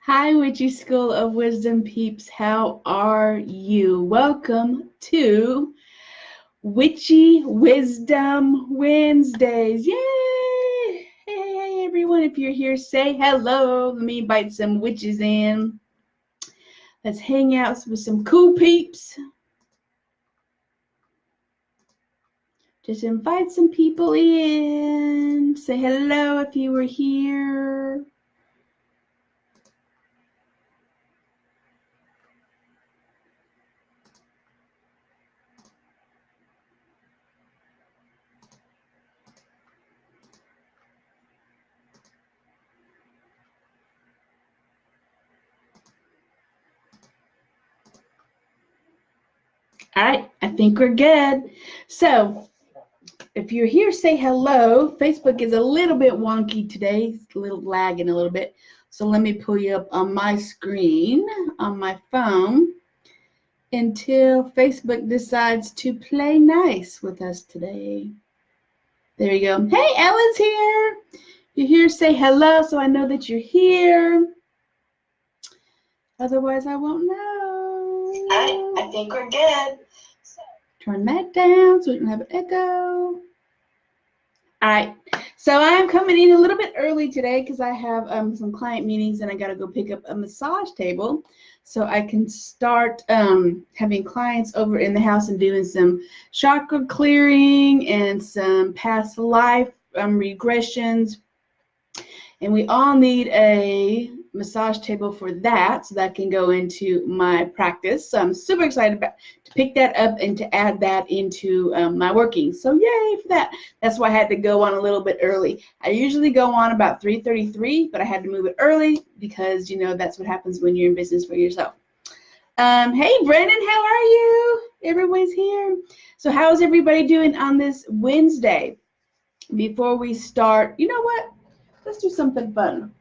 Hi, Witchy School of Wisdom peeps. How are you? Welcome to Witchy Wisdom Wednesdays. Yay! Hey, everyone. If you're here, say hello. Let me invite some witches in. Let's hang out with some cool peeps. Just invite some people in. Say hello if you were here. All right, I think we're good. So, if you're here, say hello. Facebook is a little bit wonky today. It's a little lagging a little bit. So let me pull you up on my screen, on my phone, until Facebook decides to play nice with us today. There you go. Hey, Ellen's here. You're here, say hello so I know that you're here. Otherwise, I won't know. All right, I think we're good. Turn that down so we don't have an echo. All right, so I'm coming in a little bit early today because I have some client meetings and I got to go pick up a massage table so I can start having clients over in the house and doing some chakra clearing and some past life regressions. And we all need a massage table for that so that can go into my practice. So I'm super excited to pick that up and to add that into my working. So yay for that. That's why I had to go on a little bit early. I usually go on about 3:33, but I had to move it early because, you know, that's what happens when you're in business for yourself. Hey, Brennan, how are you? Everyone's here. So how's everybody doing on this Wednesday? Before we start, you know what? Let's do something fun.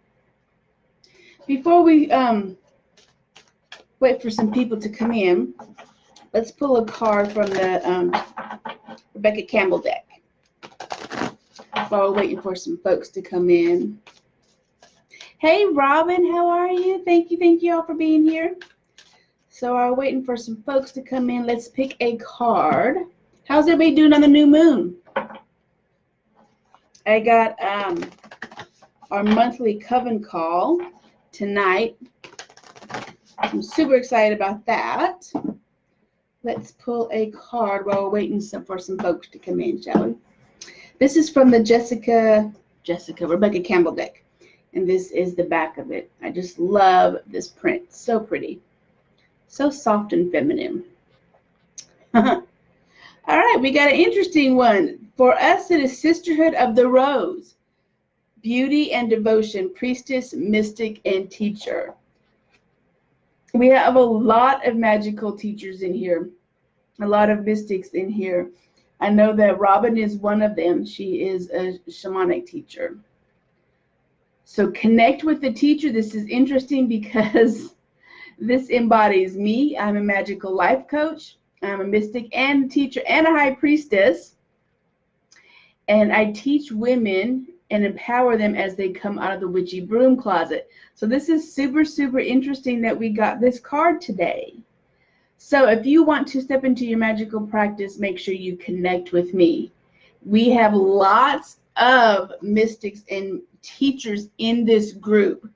Before we wait for some people to come in, let's pull a card from the Rebecca Campbell deck while we're waiting for some folks to come in. Hey, Robin, how are you? Thank you all for being here. So while we're waiting for some folks to come in, let's pick a card. How's everybody doing on the new moon? I got our monthly Coven call tonight. I'm super excited about that. Let's pull a card while we're waiting for some folks to come in, shall we? This is from the Rebecca Campbell deck, and this is the back of it. I just love this print. So pretty. So soft and feminine. All right, we got an interesting one. For us, it is Sisterhood of the Rose. Beauty and devotion, priestess, mystic, and teacher. We have a lot of magical teachers in here, a lot of mystics in here. I know that Robin is one of them. She is a shamanic teacher. So connect with the teacher. This is interesting because this embodies me. I'm a Magickal Life coach. I'm a mystic and a teacher and a high priestess. And I teach women and empower them as they come out of the witchy broom closet. So this is super, super interesting that we got this card today. So if you want to step into your magical practice, make sure you connect with me. We have lots of mystics and teachers in this group.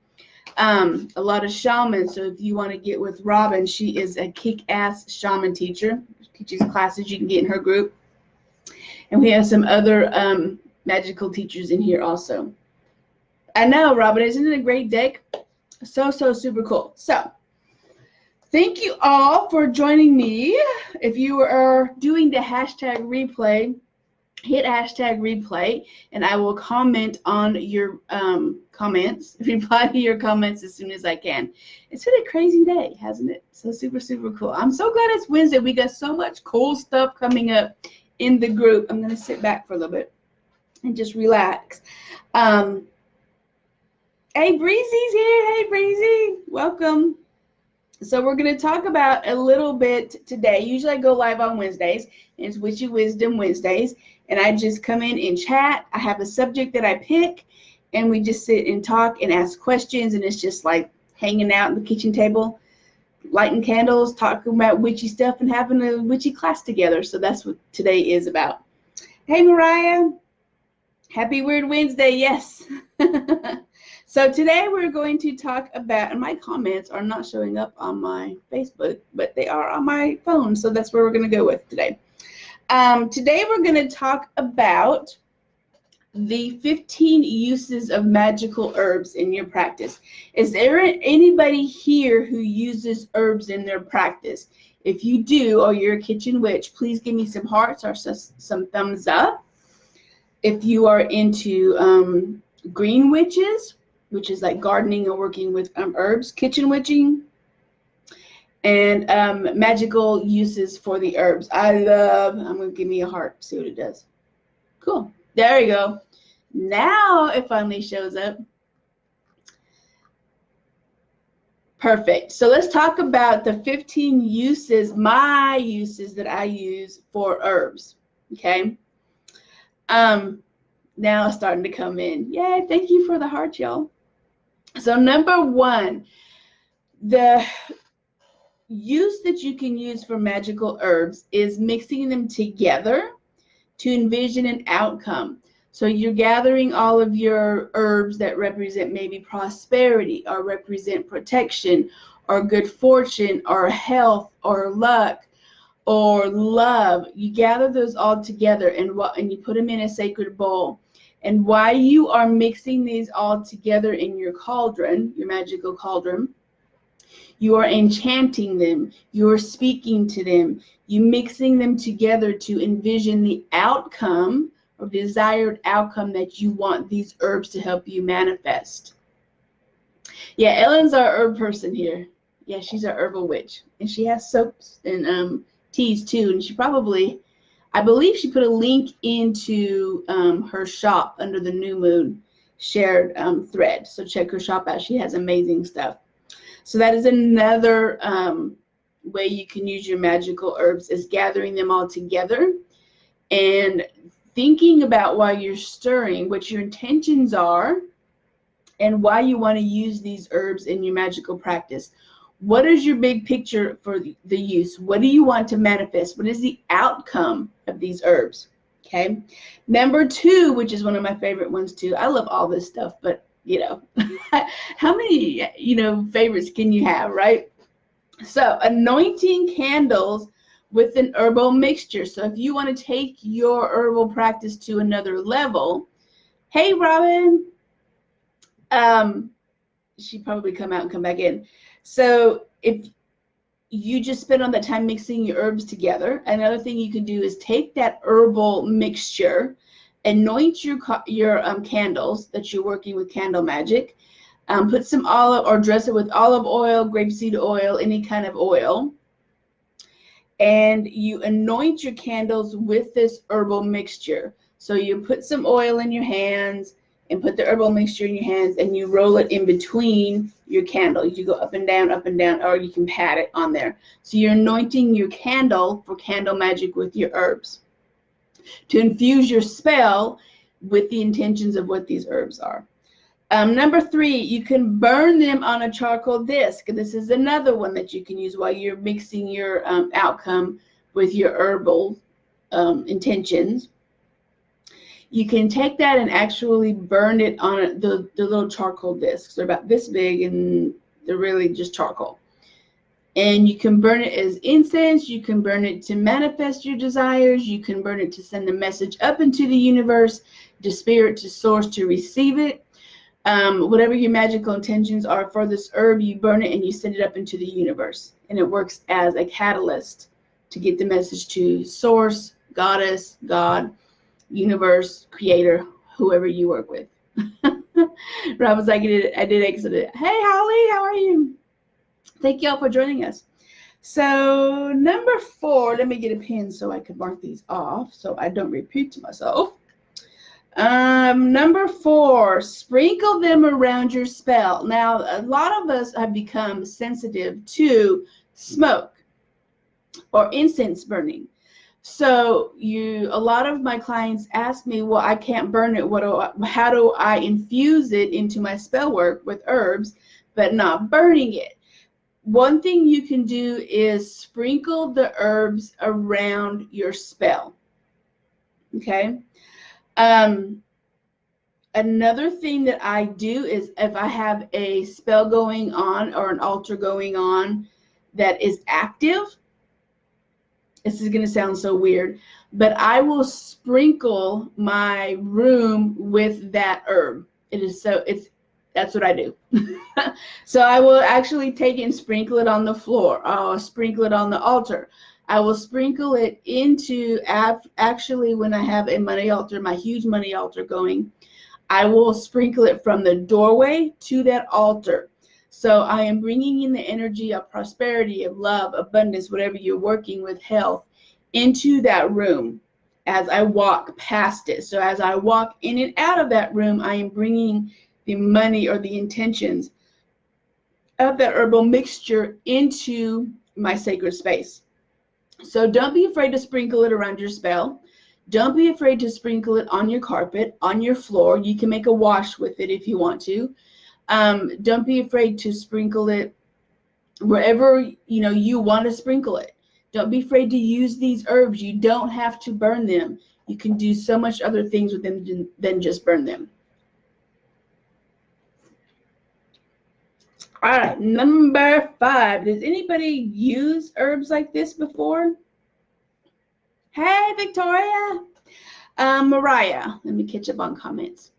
A lot of shamans. So if you want to get with Robin, she is a kick-ass shaman teacher. She teaches classes you can get in her group. And we have some other magical teachers in here also. I know, Robin, isn't it a great deck? So super cool. So thank you all for joining me. If you are doing the hashtag replay, hit hashtag replay, and I will comment on your comments, reply to your comments as soon as I can. It's been a crazy day, hasn't it? So super cool. I'm so glad it's Wednesday. We got so much cool stuff coming up in the group. I'm going to sit back for a little bit and just relax. Hey, Breezy's here. Hey, Breezy. Welcome. So we're going to talk about a little bit today. Usually I go live on Wednesdays, and it's Witchy Wisdom Wednesdays, and I just come in and chat. I have a subject that I pick, and we just sit and talk and ask questions, and it's just like hanging out at the kitchen table, lighting candles, talking about witchy stuff, and having a witchy class together. So that's what today is about. Hey, Mariah. Happy Weird Wednesday. Yes. So today we're going to talk about, and my comments are not showing up on my Facebook, but they are on my phone. So that's where we're going to go with today. Today we're going to talk about the 15 uses of magical herbs in your practice. Is there anybody here who uses herbs in their practice? If you do, or you're a kitchen witch, please give me some hearts or some thumbs up. If you are into green witches, which is like gardening or working with herbs, kitchen witching, and magical uses for the herbs. I'm going to give me a heart, see what it does. Cool. There you go. Now it finally shows up. Perfect. So let's talk about the 15 uses, my uses that I use for herbs. Okay. Now it's starting to come in. Yay, thank you for the heart, y'all. So number one, the use that you can use for magical herbs is mixing them together to envision an outcome. So you're gathering all of your herbs that represent maybe prosperity or represent protection or good fortune or health or luck or love. You gather those all together and you put them in a sacred bowl. And while you are mixing these all together in your cauldron, your magical cauldron, you are enchanting them. You are speaking to them. You mixing them together to envision the outcome or desired outcome that you want these herbs to help you manifest. Yeah, Ellen's our herb person here. Yeah, she's our herbal witch. And she has soaps and teas too. And she probably, I believe she put a link into her shop under the New Moon shared thread. So check her shop out. She has amazing stuff. So that is another way you can use your magical herbs, is gathering them all together and thinking about while you're stirring what your intentions are and why you want to use these herbs in your magical practice. What is your big picture for the use? What do you want to manifest? What is the outcome of these herbs? Okay. Number two, which is one of my favorite ones too. I love all this stuff, but you know, how many, favorites can you have, right? So anointing candles with an herbal mixture. So if you want to take your herbal practice to another level, hey, Robin, she'd probably come out and come back in. So if you just spend all that time mixing your herbs together, another thing you can do is take that herbal mixture, anoint your candles that you're working with candle magic, put some olive or dress it with olive oil, grapeseed oil, any kind of oil, and you anoint your candles with this herbal mixture. So you put some oil in your hands and put the herbal mixture in your hands, and you roll it in between your candle. You go up and down, or you can pat it on there. So you're anointing your candle for candle magic with your herbs to infuse your spell with the intentions of what these herbs are. Number three, you can burn them on a charcoal disc. This is another one that you can use while you're mixing your outcome with your herbal intentions. You can take that and actually burn it on the little charcoal discs. They're about this big and they're really just charcoal. And you can burn it as incense. You can burn it to manifest your desires. You can burn it to send a message up into the universe, to spirit, to source, to receive it. Whatever your magical intentions are for this herb, you burn it and you send it up into the universe. And it works as a catalyst to get the message to source, goddess, God, universe, creator, whoever you work with. Rob was like, I did exit. Hey, Holly, how are you? Thank you all for joining us. So number 4, let me get a pen so I can mark these off so I don't repeat myself. Number 4, sprinkle them around your spell. Now, a lot of us have become sensitive to smoke or incense burning. So a lot of my clients ask me, well, I can't burn it. How do I infuse it into my spell work with herbs? but not burning it. One thing you can do is sprinkle the herbs around your spell. Okay. Another thing that I do is if I have a spell going on or an altar going on that is active, this is going to sound so weird, but I will sprinkle my room with that herb. That's what I do. So I will actually take it and sprinkle it on the floor. I'll sprinkle it on the altar. I will sprinkle it into, actually when I have a money altar, my huge money altar going, I will sprinkle it from the doorway to that altar. So I am bringing in the energy of prosperity, of love, abundance, whatever you're working with, health, into that room as I walk past it. So as I walk in and out of that room, I am bringing the money or the intentions of that herbal mixture into my sacred space. So don't be afraid to sprinkle it around your spell. Don't be afraid to sprinkle it on your carpet, on your floor. You can make a wash with it if you want to. Don't be afraid to sprinkle it wherever you want to sprinkle it. Don't be afraid to use these herbs. You don't have to burn them. You can do so much other things with them than just burn them. All right, number 5. Does anybody use herbs like this before? Hey, Victoria. Mariah, let me catch up on comments.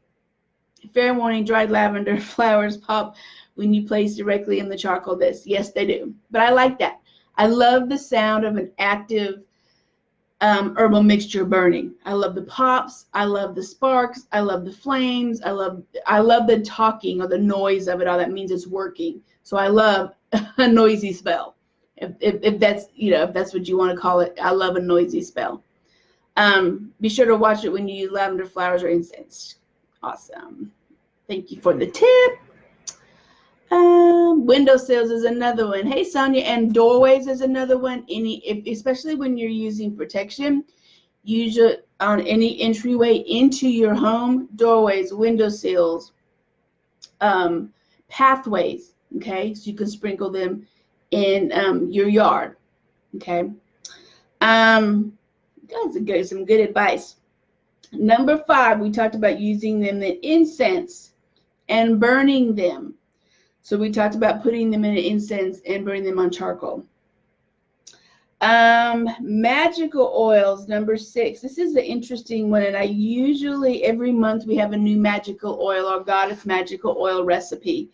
Fair warning, dried lavender flowers pop when you place directly in the charcoal disc. Yes, they do. But I like that. I love the sound of an active herbal mixture burning. I love the pops. I love the sparks. I love the flames. I love the talking or the noise of it all. That means it's working. So I love a noisy spell. If that's if that's what you want to call it, I love a noisy spell. Be sure to watch it when you use lavender flowers or incense. Awesome. Thank you for the tip. Windowsills is another one. Hey, Sonia, and doorways is another one. Especially when you're using protection, use it on any entryway into your home. Doorways, windowsills, pathways. Okay, so you can sprinkle them in your yard. Okay. That's some good advice. Number 5, we talked about using them in incense and burning them. So we talked about putting them in incense and burning them on charcoal. Magical oils, number 6. This is an interesting one, and I usually every month we have a new magical oil or goddess magical oil recipe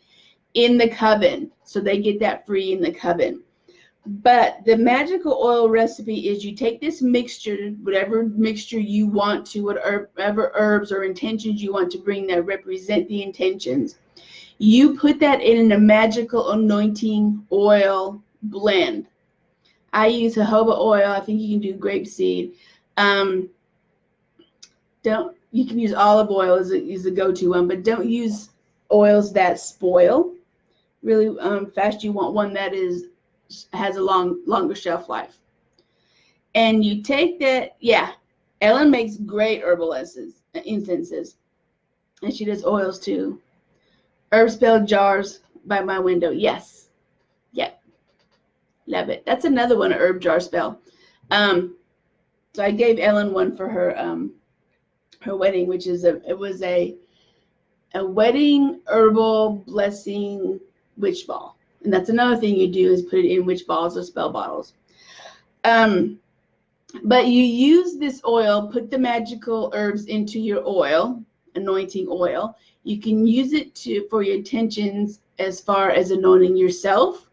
in the Coven. So they get that free in the Coven. But the magical oil recipe is you take this mixture, whatever mixture you want to, whatever herbs or intentions you want to bring that represent the intentions. You put that in a magical anointing oil blend. I use jojoba oil. I think you can do grapeseed. You can use olive oil as a go-to one, but don't use oils that spoil really fast. You want one that has a longer shelf life. And you take that, Ellen makes great herbal incenses, and she does oils too. Herb spell jars by my window. Yes. Yep. Love it. That's another one, an herb jar spell. So I gave Ellen one for her wedding, which is it was a wedding herbal blessing witch ball. And that's another thing you do is put it in witch balls or spell bottles. But you use this oil, put the magical herbs into your oil, anointing oil. You can use it for your intentions as far as anointing yourself,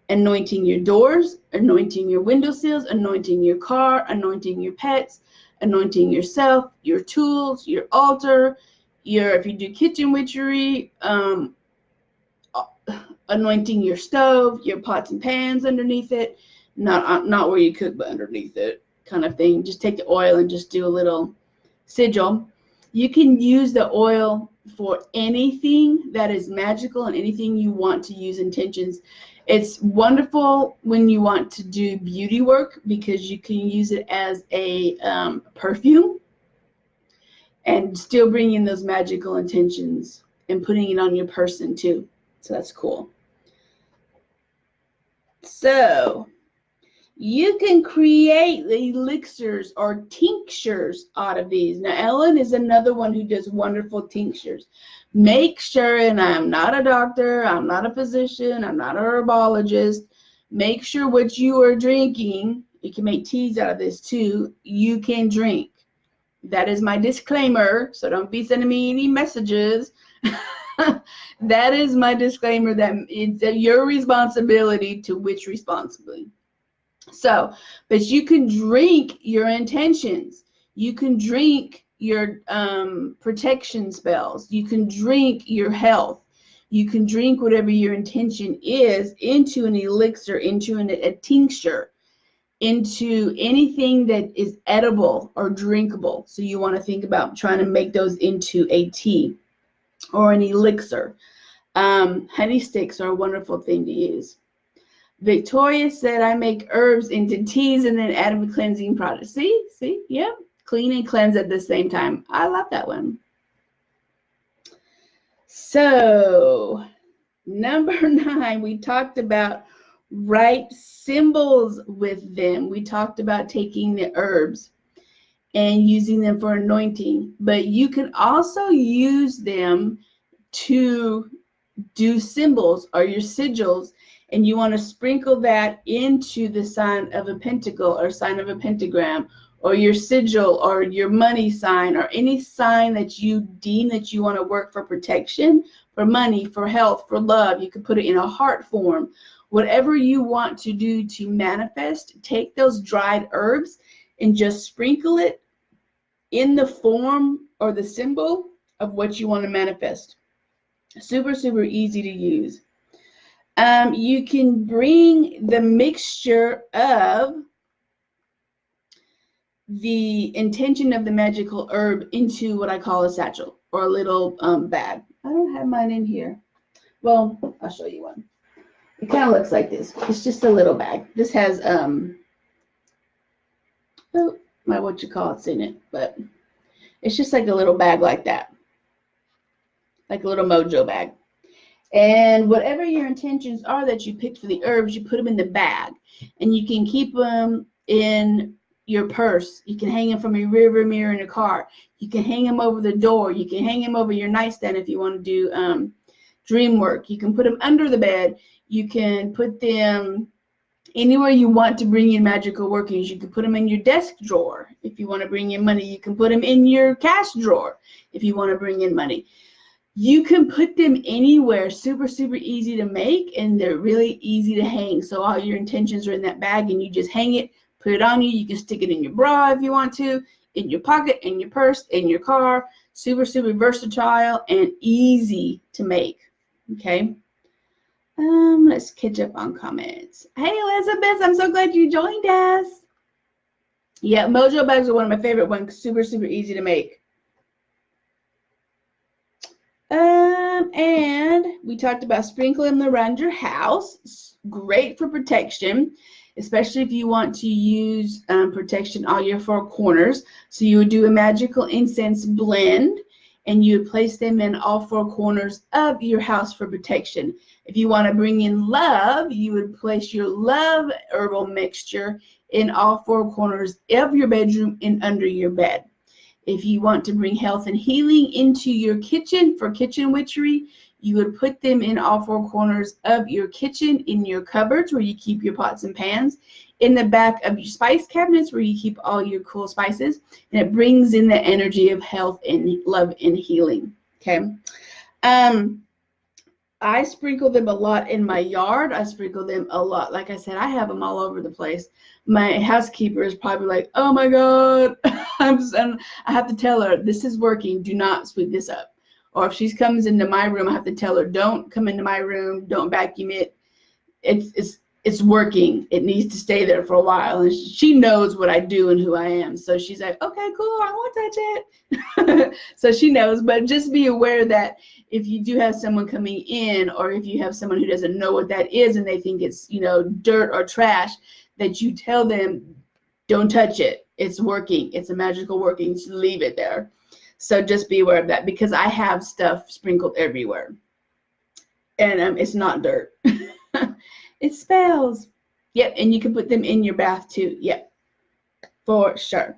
anointing your doors, anointing your windowsills, anointing your car, anointing your pets, anointing yourself, your tools, your altar, if you do kitchen witchery, anointing your stove, your pots and pans underneath it, not where you cook, but underneath it kind of thing. Just take the oil and just do a little sigil. You can use the oil for anything that is magical and anything you want to use intentions. It's wonderful when you want to do beauty work because you can use it as a perfume and still bring in those magical intentions and putting it on your person too. So that's cool. So you can create elixirs or tinctures out of these. Now, Ellen is another one who does wonderful tinctures. Make sure, and I'm not a doctor, I'm not a physician, I'm not a herbologist. Make sure what you are drinking, you can make teas out of this too, you can drink. That is my disclaimer, so don't be sending me any messages. That is my disclaimer, that it's your responsibility to witch responsibly. So, but you can drink your intentions. You can drink your protection spells. You can drink your health. You can drink whatever your intention is into an elixir, into a tincture, into anything that is edible or drinkable. So you want to think about trying to make those into a tea or an elixir. Honey sticks are a wonderful thing to use. Victoria said, I make herbs into teas and then add them to cleansing products. See, yep, clean and cleanse at the same time. I love that one. So, number 9, we talked about write symbols with them. We talked about taking the herbs and using them for anointing, but you can also use them to do symbols or your sigils, and you want to sprinkle that into the sign of a pentacle or sign of a pentagram, or your sigil or your money sign, or any sign that you deem that you want to work for protection, for money, for health, for love. You can put it in a heart form. Whatever you want to do to manifest, take those dried herbs and just sprinkle it in the form or the symbol of what you want to manifest. Super, super easy to use. You can bring the mixture of the intention of the magical herb into what I call a satchel or a little bag. I don't have mine in here. Well, I'll show you one. It kind of looks like this. It's just a little bag. This has my what you call it's in it, but it's just like a little bag like that, like a little mojo bag. And whatever your intentions are that you picked for the herbs, you put them in the bag, and you can keep them in your purse. You can hang them from your rearview mirror in your car. You can hang them over the door. You can hang them over your nightstand if you want to do dream work. You can put them under the bed. You can put them anywhere you want to bring in magical workings. You can put them in your desk drawer if you want to bring in money. You can put them in your cash drawer if you want to bring in money. You can put them anywhere. Super, super easy to make, and they're really easy to hang. So all your intentions are in that bag, and you just hang it, put it on you. You can stick it in your bra if you want to, in your pocket, in your purse, in your car. Super, super versatile and easy to make. Okay. Let's catch up on comments. Hey, Elizabeth, I'm so glad you joined us. Yeah, mojo bags are one of my favorite ones. Super, super easy to make. And we talked about sprinkling them around your house. It's great for protection, especially if you want to use protection all your four corners. So you would do a magical incense blend, and you would place them in all four corners of your house for protection. If you want to bring in love, you would place your love herbal mixture in all four corners of your bedroom and under your bed. If you want to bring health and healing into your kitchen for kitchen witchery, you would put them in all four corners of your kitchen, in your cupboards where you keep your pots and pans, in the back of your spice cabinets where you keep all your cool spices, and it brings in the energy of health and love and healing. Okay. I sprinkle them a lot in my yard. I sprinkle them a lot. Like I said, I have them all over the place. My housekeeper is probably like, oh my God. I have to tell her, this is working. Do not sweep this up. Or if she comes into my room, I have to tell her, don't come into my room. Don't vacuum it. It's working. It needs to stay there for a while. And she knows what I do and who I am. So she's like, okay, cool. I won't touch it. So she knows. But just be aware that if you do have someone coming in, or if you have someone who doesn't know what that is and they think it's, dirt or trash, that you tell them, don't touch it. It's working. It's a magical working. Just leave it there. So just be aware of that, because I have stuff sprinkled everywhere. And it's not dirt. It spells. Yep, and you can put them in your bath too. Yep, for sure.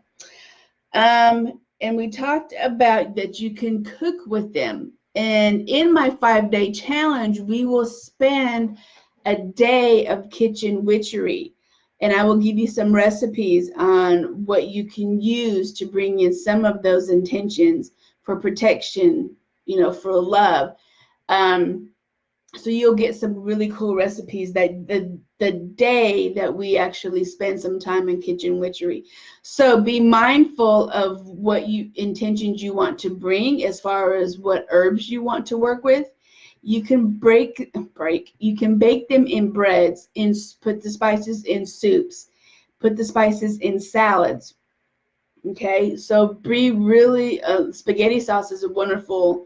And we talked about that you can cook with them. And in my 5-day challenge, we will spend a day of kitchen witchery. And I will give you some recipes on what you can use to bring in some of those intentions for protection, for love. So you'll get some really cool recipes that the day that we actually spend some time in kitchen witchery. So be mindful of what intentions you want to bring as far as what herbs you want to work with. You can you can bake them in breads, put the spices in soups, put the spices in salads. Okay, so be really, spaghetti sauce is a wonderful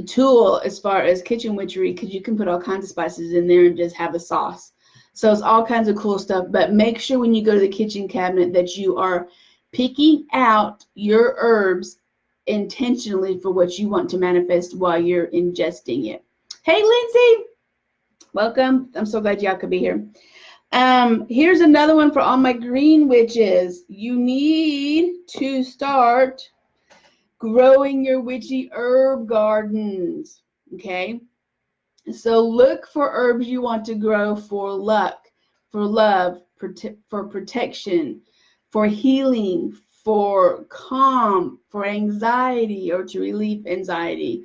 tool as far as kitchen witchery, because you can put all kinds of spices in there and just have a sauce. So it's all kinds of cool stuff. But make sure when you go to the kitchen cabinet that you are picking out your herbs intentionally for what you want to manifest while you're ingesting it. Hey, Lindsay, welcome. I'm so glad y'all could be here. Here's another one for all my green witches. You need to start growing your witchy herb gardens. Okay, so look for herbs you want to grow for luck, for love, for protection, for healing, for calm, for anxiety, or to relieve anxiety.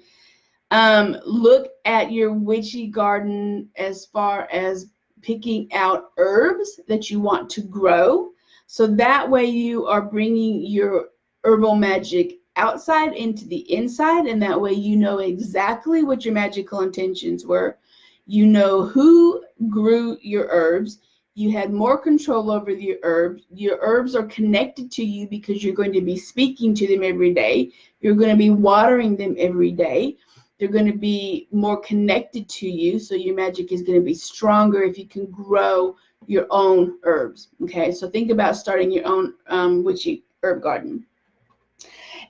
Look at your witchy garden as far as picking out herbs that you want to grow, so that way you are bringing your herbal magic outside into the inside, and that way you know exactly what your magical intentions were. You know who grew your herbs. You had more control over your herbs. Your herbs are connected to you because you're going to be speaking to them every day. You're going to be watering them every day. They're going to be more connected to you, so your magic is going to be stronger if you can grow your own herbs. Okay, so think about starting your own witchy herb garden.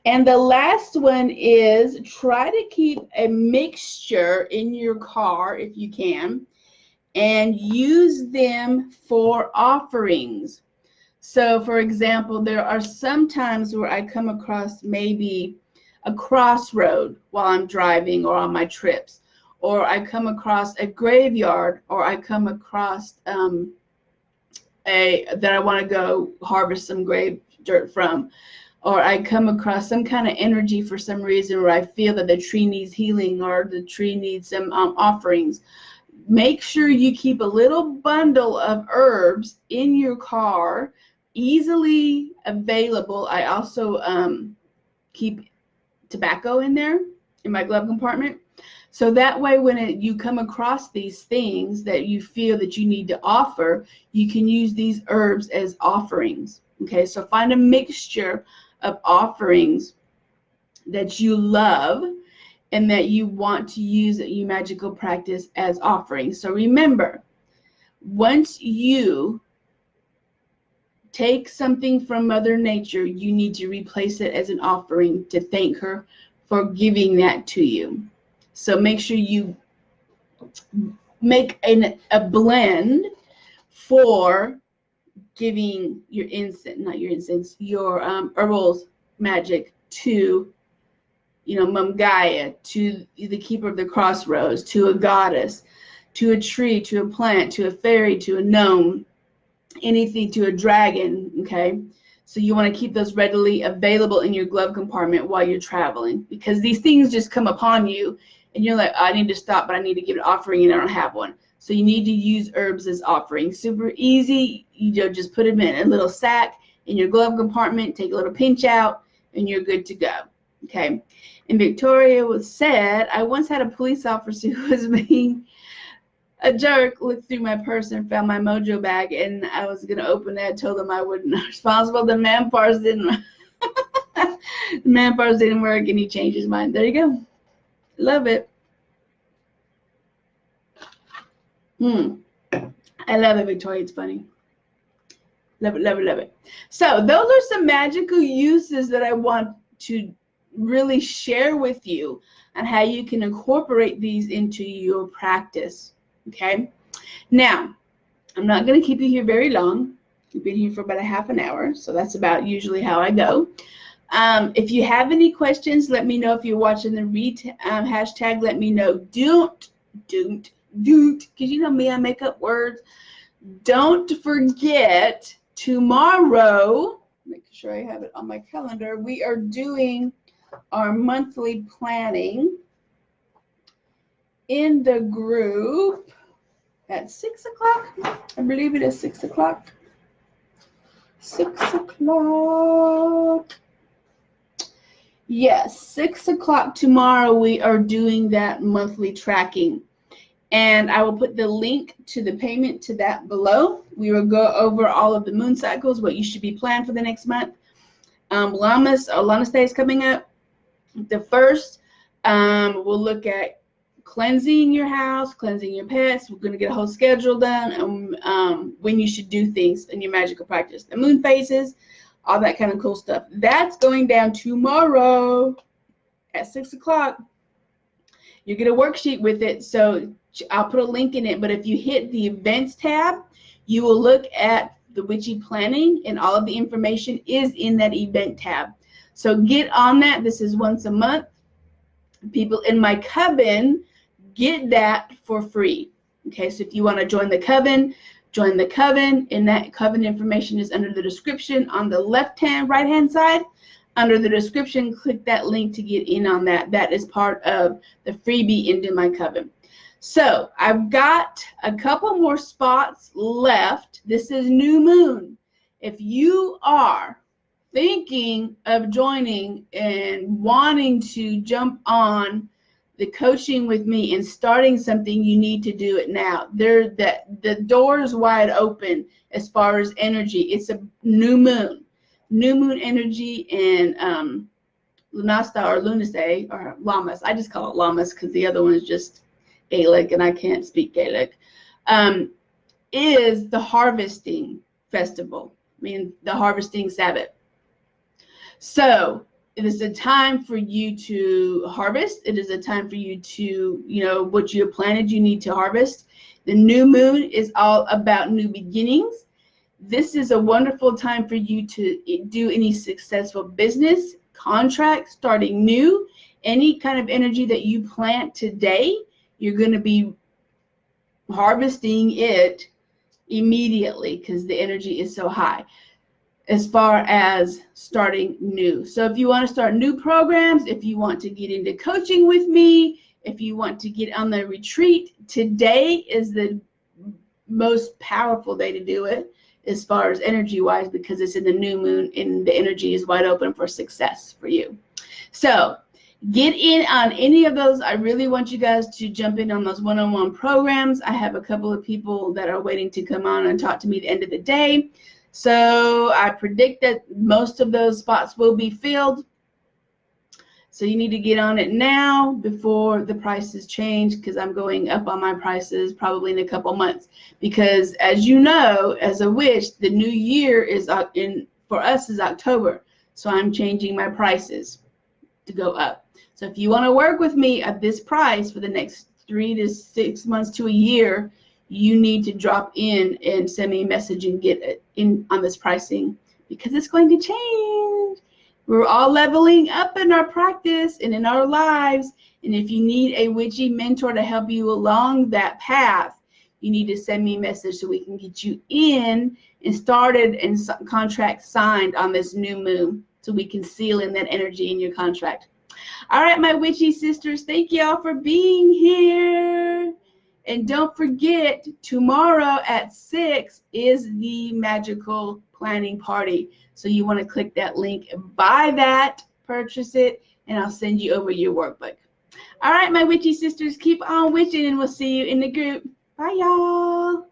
And the last one is try to keep a mixture in your car if you can, and use them for offerings. So, for example, there are some times where I come across maybe a crossroad while I'm driving or on my trips, or I come across a graveyard, or I come across that I want to go harvest some grave dirt from, or I come across some kind of energy for some reason where I feel that the tree needs healing or the tree needs some offerings. Make sure you keep a little bundle of herbs in your car, easily available. I also keep tobacco in there in my glove compartment. So that way when you come across these things that you feel that you need to offer, you can use these herbs as offerings. Okay, so find a mixture of offerings that you love and that you want to use at your magical practice as offerings. So remember, once you take something from Mother Nature, you need to replace it as an offering to thank her for giving that to you. So make sure you make a blend for giving your your herbal magic to, Mum Gaia, to the keeper of the crossroads, to a goddess, to a tree, to a plant, to a fairy, to a gnome, anything, to a dragon. Okay, so you want to keep those readily available in your glove compartment while you're traveling, because these things just come upon you and you're like, I need to stop, but I need to give an offering and I don't have one. So you need to use herbs as offerings. Super easy. Just put them in a little sack in your glove compartment, take a little pinch out, and you're good to go. Okay. And Victoria said, I once had a police officer who was being a jerk, looked through my purse and found my mojo bag, and I was going to open it. Told him I wasn't responsible. The man parts didn't work, and he changed his mind. There you go. Love it. I love it, Victoria. It's funny. Love it, love it, love it. So those are some magical uses that I want to really share with you on how you can incorporate these into your practice. Okay. Now, I'm not going to keep you here very long. We've been here for about a half an hour, so that's about usually how I go. If you have any questions, let me know. If you're watching the hashtag, let me know. Don't, because you know me, I make up words. Don't forget, tomorrow, make sure I have it on my calendar, we are doing our monthly planning in the group at 6 o'clock. I believe it is 6 o'clock. 6 o'clock. Yes, 6 o'clock tomorrow we are doing that monthly tracking. And I will put the link to the payment to that below. We will go over all of the moon cycles, what you should be planned for the next month. Llamas Day is coming up. The first, we'll look at cleansing your house, cleansing your pets. We're going to get a whole schedule done and when you should do things in your magical practice. The moon phases, all that kind of cool stuff. That's going down tomorrow at 6 o'clock. You get a worksheet with it, so I'll put a link in it. But if you hit the events tab, you will look at the witchy planning, and all of the information is in that event tab. So get on that. This is once a month. People in my coven get that for free. Okay, so if you want to join the coven, join the coven, and that coven information is under the description on the right hand side. Under the description, click that link to get in on that. That is part of the freebie into my coven. So I've got a couple more spots left. This is new moon. If you are thinking of joining and wanting to jump on the coaching with me and starting something, you need to do it now. The door is wide open as far as energy. It's a new moon energy, and Lunasta or Lunace or Llamas. I just call it Llamas because the other one is just Gaelic and I can't speak Gaelic. Is the harvesting festival. I mean, the harvesting Sabbath. So it is a time for you to harvest. It is a time for you to, what you have planted, you need to harvest. The new moon is all about new beginnings. This is a wonderful time for you to do any successful business, contract, starting new, any kind of energy that you plant today, you're going to be harvesting it immediately because the energy is so high as far as starting new. So if you want to start new programs, if you want to get into coaching with me, if you want to get on the retreat, today is the most powerful day to do it as far as energy wise, because it's in the new moon and the energy is wide open for success for you. So get in on any of those. I really want you guys to jump in on those one-on-one programs. I have a couple of people that are waiting to come on and talk to me at the end of the day. So I predict that most of those spots will be filled. So you need to get on it now before the prices change, because I'm going up on my prices probably in a couple months. Because as you know, as a witch, the new year is for us is October. So I'm changing my prices to go up. So if you want to work with me at this price for the next 3 to 6 months to a year, you need to drop in and send me a message and get in on this pricing, because it's going to change. We're all leveling up in our practice and in our lives. And if you need a witchy mentor to help you along that path, you need to send me a message so we can get you in and started and contract signed on this new moon, so we can seal in that energy in your contract. All right, my witchy sisters, thank y'all for being here. And don't forget, tomorrow at 6 is the magical planning party. So you want to click that link, buy that, purchase it, and I'll send you over your workbook. All right, my witchy sisters, keep on witching, and we'll see you in the group. Bye, y'all.